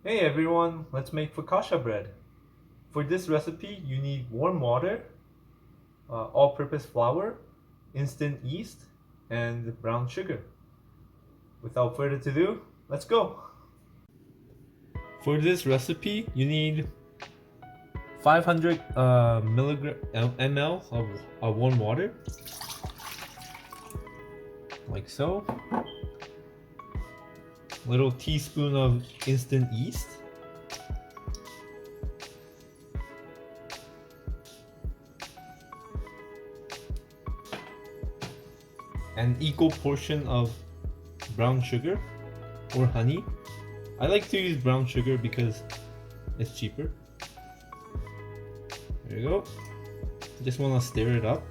Hey everyone, let's make focaccia bread. For this recipe, you need warm water, all-purpose flour, instant yeast, and brown sugar. Without further ado, let's go! For this recipe, you need 500 ml of warm water, like so. Little teaspoon of instant yeast. An equal portion of brown sugar or honey. I like to use brown sugar because it's cheaper. There you go. Just want to stir it up.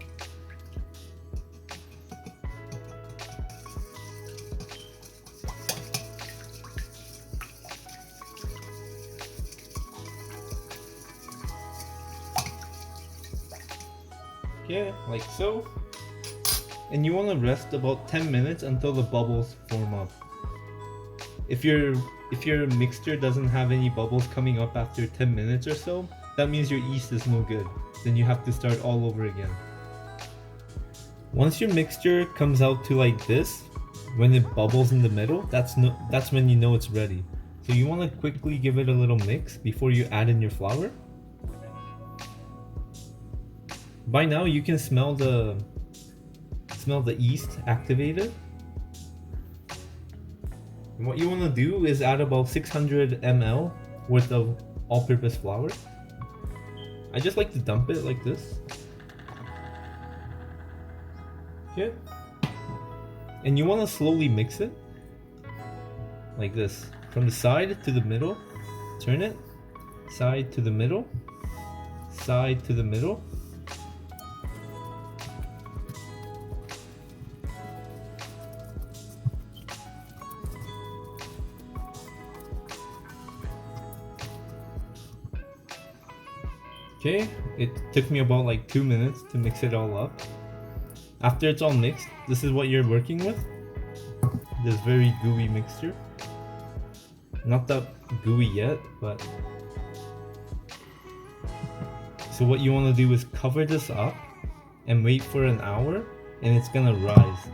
Okay, like so. And you want to rest about 10 minutes until the bubbles form up. If your mixture doesn't have any bubbles coming up after 10 minutes or so, that means your yeast is no good. Then you have to start all over again. Once your mixture comes out to like this, when it bubbles in the middle, that's when you know it's ready. So you want to quickly give it a little mix before you add in your flour. By now you can smell the yeast activated. And what you want to do is add about 600 ml worth of all-purpose flour. I just like to dump it like this. Okay. And you want to slowly mix it like this, from the side to the middle. Turn it, side to the middle, side to the middle. Okay, it took me about like 2 minutes to mix it all up. After it's all mixed, this is what you're working with. This very gooey mixture. Not that gooey yet, but... So what you want to do is cover this up and wait for an hour, and it's gonna rise.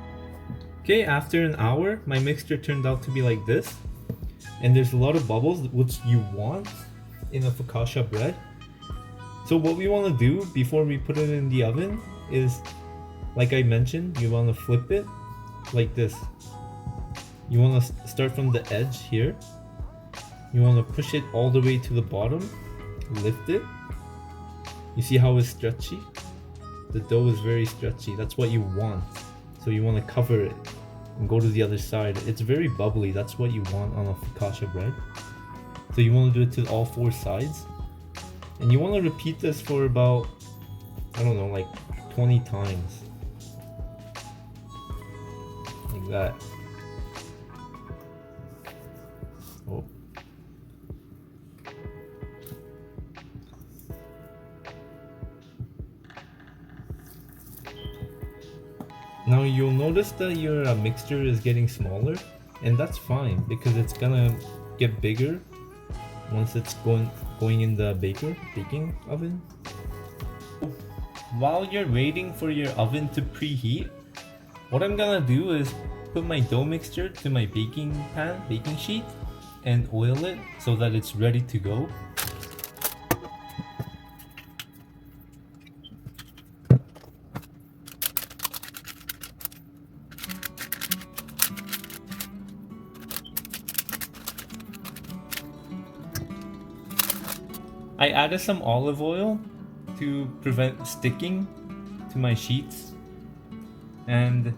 Okay, after an hour, my mixture turned out to be like this. And there's a lot of bubbles, which you want in a focaccia bread. So what we want to do before we put it in the oven is, like I mentioned, you want to flip it like this. You want to start from the edge here. You want to push it all the way to the bottom, lift it. You see how it's stretchy? The dough is very stretchy. That's what you want. So you want to cover it and go to the other side. It's very bubbly. That's what you want on a focaccia bread. So you want to do it to all 4 sides. And you want to repeat this for about, I don't know, like 20 times. Like that. Oh. Now you'll notice that your mixture is getting smaller, and that's fine because it's gonna get bigger once it's going in the baking oven. While you're waiting for your oven to preheat, what I'm gonna do is put my dough mixture to my baking sheet, and oil it so that it's ready to go. I added some olive oil to prevent sticking to my sheets, and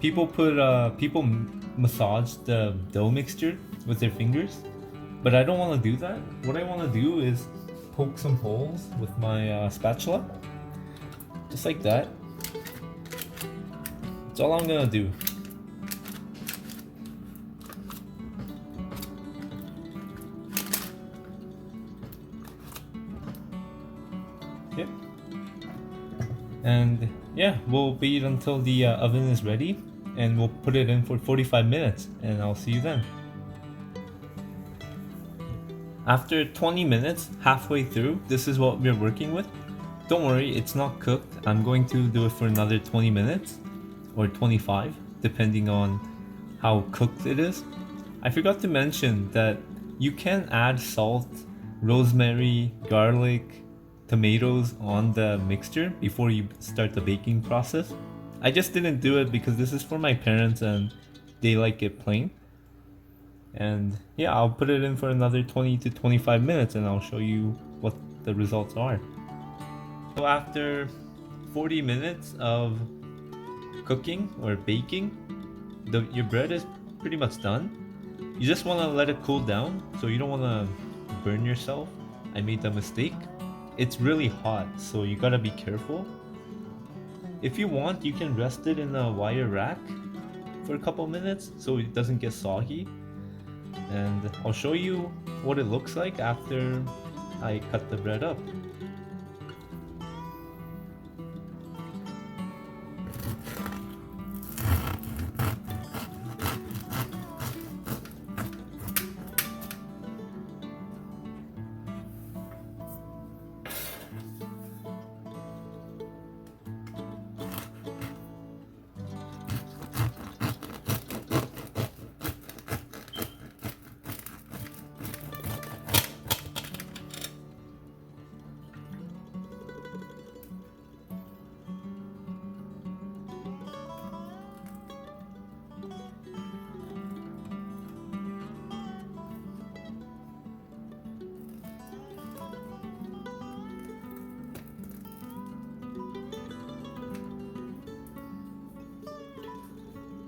people massage the dough mixture with their fingers, but I don't want to do that. What I want to do is poke some holes with my spatula, just like that. That's all I'm gonna do. Yep. And yeah, we'll wait until the oven is ready, and we'll put it in for 45 minutes, and I'll see you then. After 20 minutes, halfway through, this is what we're working with. Don't worry, it's not cooked. I'm going to do it for another 20 minutes or 25, depending on how cooked it is. I forgot to mention that you can add salt, rosemary, garlic, tomatoes on the mixture before you start the baking process. I just didn't do it because this is for my parents and they like it plain. And yeah, I'll put it in for another 20 to 25 minutes and I'll show you what the results are. So after 40 minutes of cooking or baking, your bread is pretty much done. You just want to let it cool down so you don't want to burn yourself. I made that mistake. It's really hot, so you gotta be careful. If you want, you can rest it in a wire rack for a couple minutes so it doesn't get soggy. And I'll show you what it looks like after I cut the bread up.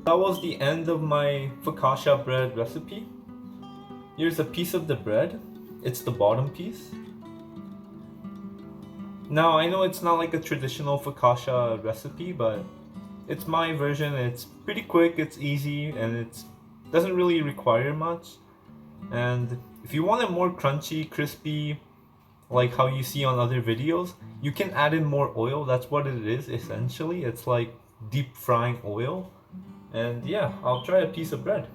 That was the end of my focaccia bread recipe. Here's a piece of the bread. It's the bottom piece. Now I know it's not like a traditional focaccia recipe, but it's my version. It's pretty quick, it's easy, and it doesn't really require much. And if you want it more crunchy, crispy, like how you see on other videos, you can add in more oil. That's what it is essentially. It's like deep frying oil. And yeah, I'll try a piece of bread.